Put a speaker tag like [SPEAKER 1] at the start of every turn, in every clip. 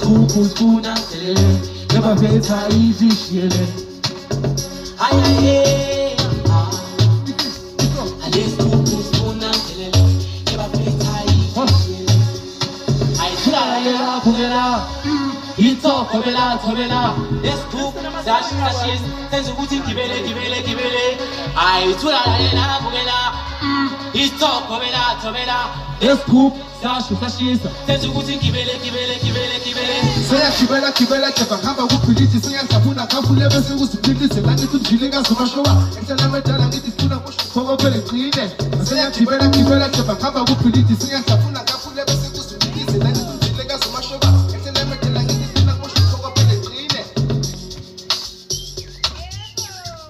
[SPEAKER 1] Leskupusuna never better easy shilling. Aye, Leskupusuna never better easy shilling. I try Pumela, it's all Pumela, Leskup, Sashi, Sensuti, Kibele. I try Pumela, it's all Pumela, Leskup, Sashi, Sensuti, Kibele.
[SPEAKER 2] Saya kibela chakamba kupiliti saya sabuna kafule bese usipiliti selani kujilinga sumashowa eksena medala ngiti funa kogo bele clean saya kibela chakamba kupiliti saya sabuna kafule bese usipiliti selani kujilinga sumashowa eksena medala ngiti funa kogo bele clean.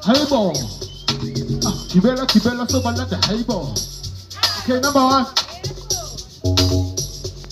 [SPEAKER 2] Haybo kibela so balata haybo. Okay, number 1